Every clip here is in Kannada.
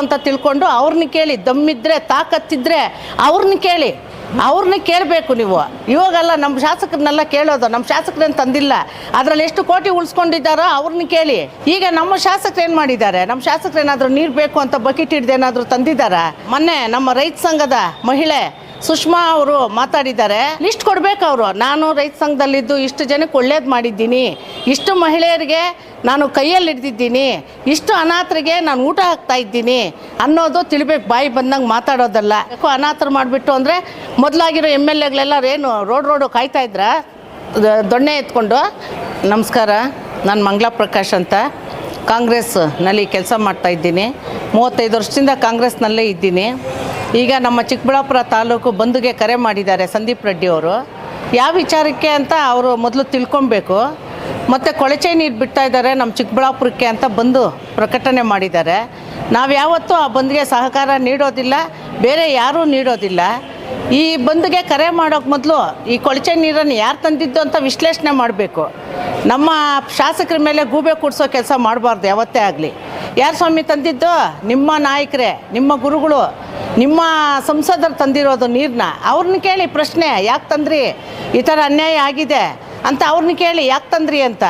ಅಂತ ತಿಳ್ಕೊಂಡು ಅವ್ರನ್ನ ಕೇಳಿ, ದಮ್ಮಿದ್ರೆ ತಾಕತ್ತಿದ್ರೆ ಅವ್ರನ್ನ ಕೇಳಿ, ಅವ್ರನ್ನ ಕೇಳಬೇಕು ನೀವು. ಇವಾಗೆಲ್ಲ ನಮ್ಮ ಶಾಸಕರನ್ನೆಲ್ಲ ಕೇಳೋದು, ನಮ್ಮ ಶಾಸಕರೇನು ತಂದಿಲ್ಲ, ಅದರಲ್ಲಿ ಎಷ್ಟು ಕೋಟಿ ಉಳಿಸ್ಕೊಂಡಿದ್ದಾರೋ ಅವ್ರನ್ನ ಕೇಳಿ. ಈಗ ನಮ್ಮ ಶಾಸಕರು ಏನು ಮಾಡಿದ್ದಾರೆ? ನಮ್ಮ ಶಾಸಕರು ಏನಾದರೂ ನೀರು ಬೇಕು ಅಂತ ಬಕೆಟ್ ಹಿಡ್ದು ಏನಾದರೂ ತಂದಿದ್ದಾರಾ? ಮೊನ್ನೆ ನಮ್ಮ ರೈತ ಸಂಘದ ಮಹಿಳೆ ಸುಷ್ಮಾ ಅವರು ಮಾತಾಡಿದ್ದಾರೆ, ಲಿಸ್ಟ್ ಕೊಡಬೇಕು ಅವರು. ನಾನು ರೈತ ಸಂಘದಲ್ಲಿದ್ದು ಇಷ್ಟು ಜನಕ್ಕೆ ಒಳ್ಳೇದು ಮಾಡಿದ್ದೀನಿ, ಇಷ್ಟು ಮಹಿಳೆಯರಿಗೆ ನಾನು ಕೈಯಲ್ಲಿ ಹಿಡ್ದಿದ್ದೀನಿ, ಇಷ್ಟು ಅನಾಥರಿಗೆ ನಾನು ಊಟ ಹಾಕ್ತಾ ಇದ್ದೀನಿ ಅನ್ನೋದು ತಿಳ್ಬೇಕು. ಬಾಯಿ ಬಂದಂಗೆ ಮಾತಾಡೋದಲ್ಲ. ಯಾಕೋ ಅನಾಥರು ಮಾಡಿಬಿಟ್ಟು ಅಂದರೆ ಮೊದಲಾಗಿರೋ MLAಗಳೆಲ್ಲ ಏನು ರೋಡು ಕಾಯ್ತಾ ಇದ್ರ ದೊಣ್ಣೆ ಎತ್ಕೊಂಡು. ನಮಸ್ಕಾರ, ನಾನು ಮಂಗಳಾ ಪ್ರಕಾಶ್ ಅಂತ ಕಾಂಗ್ರೆಸ್ನಲ್ಲಿ ಕೆಲಸ ಮಾಡ್ತಾಯಿದ್ದೀನಿ. 35 ವರ್ಷದಿಂದ ಕಾಂಗ್ರೆಸ್ನಲ್ಲೇ ಇದ್ದೀನಿ. ಈಗ ನಮ್ಮ ಚಿಕ್ಕಬಳ್ಳಾಪುರ ತಾಲೂಕು ಬಂಧುಗೆ ಕರೆ ಮಾಡಿದ್ದಾರೆ ಸಂದೀಪ್ ರೆಡ್ಡಿ ಅವರು. ಯಾವ ವಿಚಾರಕ್ಕೆ ಅಂತ ಅವರು ಮೊದಲು ತಿಳ್ಕೊಬೇಕು. ಮತ್ತು ಕೊಳಚೆ ನೀರು ಬಿಡ್ತಾ ಇದ್ದಾರೆ ನಮ್ಮ ಚಿಕ್ಕಬಳ್ಳಾಪುರಕ್ಕೆ ಅಂತ ಬಂದು ಪ್ರಕಟಣೆ ಮಾಡಿದ್ದಾರೆ. ನಾವು ಯಾವತ್ತೂ ಆ ಬಂದ್ಗೆ ಸಹಕಾರ ನೀಡೋದಿಲ್ಲ, ಬೇರೆ ಯಾರೂ ನೀಡೋದಿಲ್ಲ. ಈ ಬಂದ್ಗೆ ಕರೆ ಮಾಡೋಕ್ಕೆ ಮೊದಲು ಈ ಕೊಳಚೆ ನೀರನ್ನು ಯಾರು ತಂದಿದ್ದು ಅಂತ ವಿಶ್ಲೇಷಣೆ ಮಾಡಬೇಕು. ನಮ್ಮ ಶಾಸಕರ ಮೇಲೆ ಗೂಬೆ ಕೂಡಿಸೋ ಕೆಲಸ ಮಾಡಬಾರ್ದು ಯಾವತ್ತೇ ಆಗಲಿ. ಯಾರು ಸ್ವಾಮಿ ತಂದಿದ್ದು? ನಿಮ್ಮ ನಾಯಕರೇ, ನಿಮ್ಮ ಗುರುಗಳು, ನಿಮ್ಮ ಸಂಸದರು ತಂದಿರೋದು ನೀರನ್ನ. ಅವ್ರನ್ನ ಕೇಳಿ ಪ್ರಶ್ನೆ, ಯಾಕೆ ತಂದ್ರಿ, ಈ ಥರ ಅನ್ಯಾಯ ಆಗಿದೆ ಅಂತ ಅವ್ರನ್ನ ಕೇಳಿ ಯಾಕೆ ತಂದ್ರಿ ಅಂತ.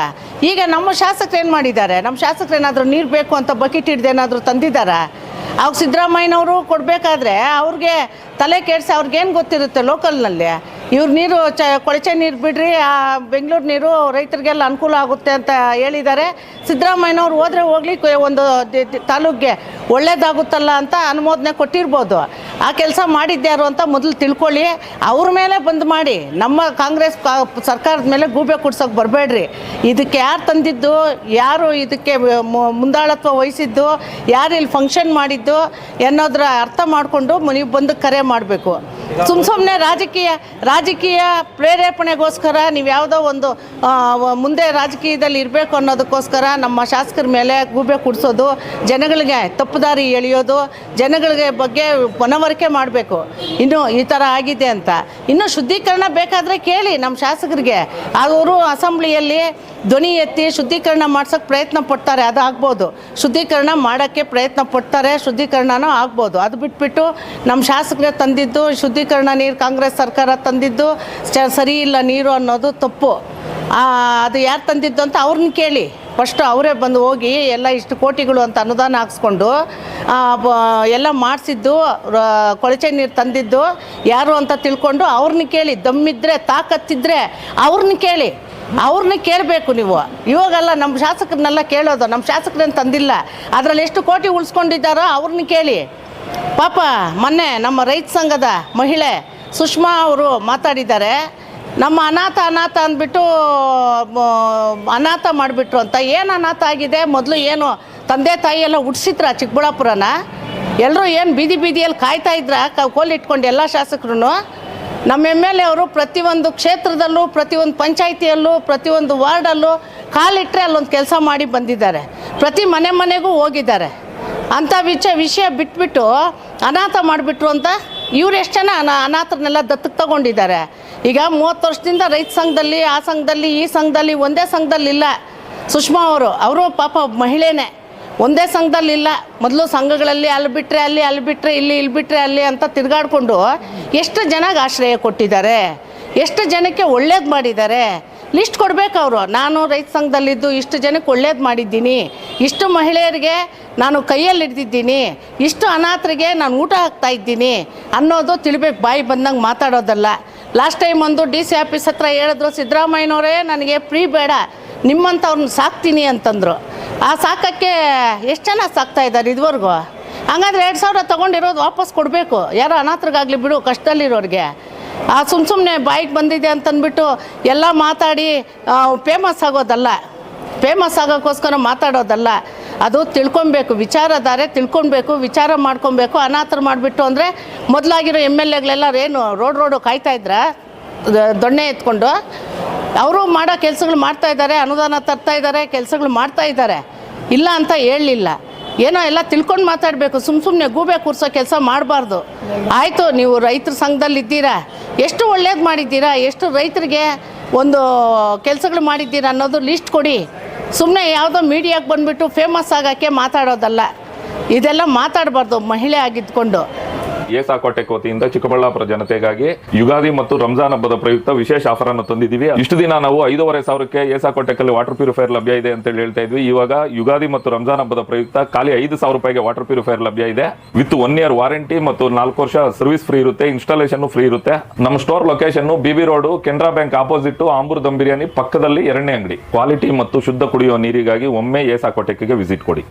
ಈಗ ನಮ್ಮ ಶಾಸಕರು ಏನು ಮಾಡಿದ್ದಾರೆ? ನಮ್ಮ ಶಾಸಕರು ಏನಾದರೂ ನೀರು ಬೇಕು ಅಂತ ಬಕೆಟ್ ಹಿಡ್ದು ಏನಾದರೂ ತಂದಿದ್ದಾರಾ? ಅವಾಗ ಸಿದ್ದರಾಮಯ್ಯನವರು ಕೊಡಬೇಕಾದ್ರೆ ಅವ್ರಿಗೆ ತಲೆ ಕೆಡಿಸಿ ಅವ್ರಿಗೇನು ಗೊತ್ತಿರುತ್ತೆ ಲೋಕಲ್ನಲ್ಲಿ. ಇವ್ರು ನೀರು ಕೊಳಚೆ ನೀರು ಬಿಡ್ರಿ, ಬೆಂಗಳೂರು ನೀರು ರೈತರಿಗೆಲ್ಲ ಅನುಕೂಲ ಆಗುತ್ತೆ ಅಂತ ಹೇಳಿದ್ದಾರೆ. ಸಿದ್ದರಾಮಯ್ಯನವ್ರು ಹೋದರೆ ಹೋಗ್ಲಿ, ಒಂದು ತಾಲೂಕಿಗೆ ಒಳ್ಳೇದಾಗುತ್ತಲ್ಲ ಅಂತ ಅನುಮೋದನೆ ಕೊಟ್ಟಿರ್ಬೋದು. ಆ ಕೆಲಸ ಮಾಡಿದ್ಯಾರು ಅಂತ ಮೊದಲು ತಿಳ್ಕೊಳ್ಳಿ. ಅವ್ರ ಮೇಲೆ ಬಂದ್ ಮಾಡಿ, ನಮ್ಮ ಕಾಂಗ್ರೆಸ್ ಸರ್ಕಾರದ ಮೇಲೆ ಗೂಬೆ ಕುಡ್ಸೋಕೆ ಬರಬೇಡ್ರಿ. ಇದಕ್ಕೆ ಯಾರು ತಂದಿದ್ದು, ಯಾರು ಇದಕ್ಕೆ ಮುಂದಾಳತ್ವ ವಹಿಸಿದ್ದು, ಯಾರು ಇಲ್ಲಿ ಫಂಕ್ಷನ್ ಮಾಡಿದ್ದು ಅನ್ನೋದ್ರ ಅರ್ಥ ಮಾಡಿಕೊಂಡು ನೀವು ಬಂದು ಕರೆ ಮಾಡಬೇಕು. ಸುಮ್ಮನೆ ರಾಜಕೀಯ ಪ್ರೇರೇಪಣೆಗೋಸ್ಕರ ನೀವು ಯಾವುದೋ ಒಂದು ಮುಂದೆ ರಾಜಕೀಯದಲ್ಲಿ ಇರಬೇಕು ಅನ್ನೋದಕ್ಕೋಸ್ಕರ ನಮ್ಮ ಶಾಸಕರ ಮೇಲೆ ಗೂಬೆ ಕುಡಿಸೋದು, ಜನಗಳಿಗೆ ತಪ್ಪುದಾರಿ ಎಳೆಯೋದು, ಜನಗಳಿಗೆ ಬಗ್ಗೆ ಮನವರಿಕೆ ಮಾಡಬೇಕು. ಇನ್ನು ಈ ಥರ ಆಗಿದೆ ಅಂತ. ಇನ್ನೂ ಶುದ್ಧೀಕರಣ ಬೇಕಾದರೆ ಕೇಳಿ ನಮ್ಮ ಶಾಸಕರಿಗೆ. ಅವರು ಅಸೆಂಬ್ಲಿಯಲ್ಲಿ ಧ್ವನಿ ಎತ್ತಿ ಶುದ್ಧೀಕರಣ ಮಾಡ್ಸೋಕ್ಕೆ ಪ್ರಯತ್ನ ಪಡ್ತಾರೆ, ಅದು ಆಗ್ಬೋದು. ಶುದ್ಧೀಕರಣ ಮಾಡೋಕ್ಕೆ ಪ್ರಯತ್ನ ಪಡ್ತಾರೆ, ಶುದ್ಧೀಕರಣನೂ ಆಗ್ಬೋದು. ಅದು ಬಿಟ್ಬಿಟ್ಟು ನಮ್ಮ ಶಾಸಕರೇ ತಂದಿದ್ದು ಶುದ್ಧೀಕರಣ ನೀರು ಕಾಂಗ್ರೆಸ್ ಸರ್ಕಾರ ತಂದಿದ್ದು ಸರಿ ಇಲ್ಲ ನೀರು ಅನ್ನೋದು ತಪ್ಪು. ಅದು ಯಾರು ತಂದಿದ್ದು ಅಂತ ಅವ್ರನ್ನ ಕೇಳಿ. ಫಸ್ಟು ಅವರೇ ಬಂದು ಹೋಗಿ ಎಲ್ಲ ಇಷ್ಟು ಕೋಟಿಗಳು ಅಂತ ಅನುದಾನ ಹಾಕ್ಸ್ಕೊಂಡು ಎಲ್ಲ ಮಾಡಿಸಿದ್ದು, ಕೊಳಚೆ ನೀರು ತಂದಿದ್ದು ಯಾರು ಅಂತ ತಿಳ್ಕೊಂಡು ಅವ್ರನ್ನ ಕೇಳಿ. ದಮ್ಮಿದ್ರೆ ತಾಕತ್ತಿದ್ರೆ ಅವ್ರನ್ನ ಕೇಳಿ, ಅವ್ರನ್ನ ಕೇಳಬೇಕು ನೀವು. ಇವಾಗೆಲ್ಲ ನಮ್ಮ ಶಾಸಕರನ್ನೆಲ್ಲ ಕೇಳೋದು, ನಮ್ಮ ಶಾಸಕರೇನು ತಂದಿಲ್ಲ, ಅದರಲ್ಲಿ ಎಷ್ಟು ಕೋಟಿ ಉಳಿಸ್ಕೊಂಡಿದ್ದಾರೋ ಅವ್ರನ್ನ ಕೇಳಿ. ಪಾಪ ಮೊನ್ನೆ ನಮ್ಮ ರೈತ ಸಂಘದ ಮಹಿಳೆ ಸುಷ್ಮಾ ಅವರು ಮಾತಾಡಿದ್ದಾರೆ, ನಮ್ಮ ಅನಾಥ ಅಂದ್ಬಿಟ್ಟು ಅನಾಥ ಮಾಡಿಬಿಟ್ರು ಅಂತ. ಏನು ಅನಾಥ ಆಗಿದೆ? ಮೊದಲು ಏನು ತಂದೆ ತಾಯಿ ಎಲ್ಲ ಹುಡ್ಸಿದ್ರ ಚಿಕ್ಕಬಳ್ಳಾಪುರನ? ಎಲ್ಲರೂ ಏನು ಬೀದಿಯಲ್ಲಿ ಕಾಯ್ತಾ ಇದ್ರ ಕೋಲಿಟ್ಕೊಂಡು ಎಲ್ಲ ಶಾಸಕರು? ನಮ್ಮ MLA ಅವರು ಪ್ರತಿಯೊಂದು ಕ್ಷೇತ್ರದಲ್ಲೂ, ಪ್ರತಿಯೊಂದು ಪಂಚಾಯಿತಿಯಲ್ಲೂ, ಪ್ರತಿಯೊಂದು ವಾರ್ಡಲ್ಲೂ ಕಾಲಿಟ್ಟರೆ ಅಲ್ಲೊಂದು ಕೆಲಸ ಮಾಡಿ ಬಂದಿದ್ದಾರೆ. ಪ್ರತಿ ಮನೆಗೂ ಹೋಗಿದ್ದಾರೆ. ಅಂಥ ವಿಷಯ ಬಿಟ್ಬಿಟ್ಟು ಅನಾಥ ಮಾಡಿಬಿಟ್ರು ಅಂತ ಇವ್ರು ಎಷ್ಟು ಜನ ಅನಾಥರನ್ನೆಲ್ಲ ದತ್ತಕ್ಕೆ ತಗೊಂಡಿದ್ದಾರೆ. ಈಗ 30 ವರ್ಷದಿಂದ ರೈತ ಸಂಘದಲ್ಲಿ, ಆ ಸಂಘದಲ್ಲಿ, ಈ ಸಂಘದಲ್ಲಿ, ಒಂದೇ ಸಂಘದಲ್ಲಿ ಇಲ್ಲ ಸುಷ್ಮಾ ಅವರು ಪಾಪ ಮಹಿಳೆನೇ. ಒಂದೇ ಸಂಘದಲ್ಲಿಲ್ಲ. ಮೊದಲು ಸಂಘಗಳಲ್ಲಿ ಅಲ್ಲಿ ಬಿಟ್ಟರೆ ಅಲ್ಲಿ ಬಿಟ್ಟರೆ ಇಲ್ಲಿ ಬಿಟ್ಟರೆ ಅಲ್ಲಿ ಅಂತ ತಿರುಗಾಡಿಕೊಂಡು ಎಷ್ಟು ಜನಕ್ಕೆ ಆಶ್ರಯ ಕೊಟ್ಟಿದ್ದಾರೆ, ಎಷ್ಟು ಜನಕ್ಕೆ ಒಳ್ಳೇದು ಮಾಡಿದ್ದಾರೆ. ಲಿಸ್ಟ್ ಕೊಡಬೇಕು ಅವರು. ನಾನು ರೈತ ಸಂಘದಲ್ಲಿದ್ದು ಇಷ್ಟು ಜನಕ್ಕೆ ಒಳ್ಳೇದು ಮಾಡಿದ್ದೀನಿ, ಇಷ್ಟು ಮಹಿಳೆಯರಿಗೆ ನಾನು ಕೈಯಲ್ಲಿ ಹಿಡ್ದಿದ್ದೀನಿ, ಇಷ್ಟು ಅನಾಥರಿಗೆ ನಾನು ಊಟ ಹಾಕ್ತಾ ಇದ್ದೀನಿ ಅನ್ನೋದು ತಿಳ್ಬೇಕು. ಬಾಯಿ ಬಂದಂಗೆ ಮಾತಾಡೋದಲ್ಲ. ಲಾಸ್ಟ್ ಟೈಮ್ ಒಂದು DC ಆಫೀಸ್ ಹತ್ರ ಹೇಳಿದ್ರು ಸಿದ್ದರಾಮಯ್ಯನವರೇ, ನನಗೆ ಫ್ರೀ ಬೇಡ, ನಿಮ್ಮಂಥವ್ರನ್ನ ಸಾಕ್ತೀನಿ ಅಂತಂದರು. ಆ ಸಾಕೋಕ್ಕೆ ಎಷ್ಟು ಜನ ಸಾಕ್ತಾ ಇದ್ದಾರೆ ಇದುವರೆಗೂ? ಹಂಗಾದ್ರೆ 2000 ತೊಗೊಂಡಿರೋದು ವಾಪಸ್ ಕೊಡಬೇಕು. ಯಾರೋ ಅನಾಥರಿಗಾಗಲಿ ಬಿಡು, ಕಷ್ಟದಲ್ಲಿರೋರಿಗೆ. ಸುಮ್ಮನೆ ಬಾಯಿಗೆ ಬಂದಿದೆ ಅಂತಂದ್ಬಿಟ್ಟು ಎಲ್ಲ ಮಾತಾಡಿ ಫೇಮಸ್ ಆಗೋದಲ್ಲ, ಫೇಮಸ್ ಆಗೋಕ್ಕೋಸ್ಕರ ಮಾತಾಡೋದಲ್ಲ. ಅದು ತಿಳ್ಕೊಬೇಕು, ವಿಚಾರಧಾರೆ ತಿಳ್ಕೊಬೇಕು, ವಿಚಾರ ಮಾಡ್ಕೊಬೇಕು. ಅನಾಥರು ಮಾಡಿಬಿಟ್ಟು ಅಂದರೆ ಮೊದಲಾಗಿರೋ MLAಗಳೆಲ್ಲ ಏನು ರೋಡು ಕಾಯ್ತಾ ಇದ್ರ ದೊಣ್ಣೆ ಎತ್ಕೊಂಡು? ಅವರು ಮಾಡೋ ಕೆಲಸಗಳು ಮಾಡ್ತಾಯಿದ್ದಾರೆ, ಅನುದಾನ ತರ್ತಾ ಇದ್ದಾರೆ, ಕೆಲಸಗಳು ಮಾಡ್ತಾಯಿದ್ದಾರೆ, ಇಲ್ಲ ಅಂತ ಹೇಳಲಿಲ್ಲ. ಏನೋ ಎಲ್ಲ ತಿಳ್ಕೊಂಡು ಮಾತಾಡಬೇಕು. ಸುಮ್ಮನೆ ಗೂಬೆ ಕೂರಿಸೋ ಕೆಲಸ ಮಾಡಬಾರ್ದು. ಆಯಿತು, ನೀವು ರೈತರ ಸಂಘದಲ್ಲಿ ಇದ್ದೀರಾ, ಎಷ್ಟು ಒಳ್ಳೇದು ಮಾಡಿದ್ದೀರಾ, ಎಷ್ಟು ರೈತರಿಗೆ ಒಂದು ಕೆಲಸಗಳು ಮಾಡಿದ್ದೀರಾ ಅನ್ನೋದು ಲಿಸ್ಟ್ ಕೊಡಿ. ಸುಮ್ಮನೆ ಯಾವುದೋ ಮೀಡಿಯಾಗೆ ಬಂದುಬಿಟ್ಟು ಫೇಮಸ್ ಆಗೋಕ್ಕೆ ಮಾತಾಡೋದಲ್ಲ. ಇದೆಲ್ಲ ಮಾತಾಡಬಾರ್ದು ಮಹಿಳೆ ಆಗಿದ್ಕೊಂಡು. ಏಸಾಕೋಟೆಕ್ ವತಿಯಿಂದ ಚಿಕ್ಕಬಳ್ಳಾಪುರ ಜನತೆಗಾಗಿ ಯುಗಾದಿ ಮತ್ತು ರಂಜಾನ್ ಹಬ್ಬದ ಪ್ರಯುಕ್ತ ವಿಶೇಷ ಆಫರ್ ಅನ್ನು ತಂದಿದ್ದೀವಿ. ಇಷ್ಟು ದಿನ ನಾವು 5,500ಕ್ಕೆ ಏಸಾಕೋಟೆಕ್ ಅಲ್ಲಿ ವಾಟರ್ ಪ್ಯೂರಿಫೈಯರ್ ಲಭ್ಯ ಇದೆ ಅಂತ ಹೇಳ್ತಾ ಇದ್ವಿ. ಇವಾಗ ಯುಗಾದಿ ಮತ್ತು ರಂಜಾನ್ ಹಬ್ಬದ ಪ್ರಯುಕ್ತ ಖಾಲಿ 5,000 ರೂಪಾಯಿಗೆ ವಾಟರ್ ಪ್ಯೂರಿಫೈಯರ್ ಲಭ್ಯ ಇದೆ. ವಿತ್ 1 ಇಯರ್ ವಾರಂಟಿ ಮತ್ತು 4 ವರ್ಷ ಸರ್ವಿಸ್ ಫ್ರೀ ಇರುತ್ತೆ. ಇನ್ಸ್ಟಾಲೇಷನ್ ಫ್ರೀ ಇರುತ್ತೆ. ನಮ್ಮ store location BB road, Canara bank opposite, Ambur dum biryani ಪಕ್ಕದಲ್ಲಿ 2ನೇ ಅಂಗಡಿ. ಕ್ವಾಲಿಟಿ ಮತ್ತು ಶುದ್ಧ ಕುಡಿಯುವ ನೀರಿಗಾಗಿ ಒಮ್ಮೆ ಏಸಾಕೋಟೆಕ್ಗೆ ವಿಸಿಟ್ ಕೊಡಿ.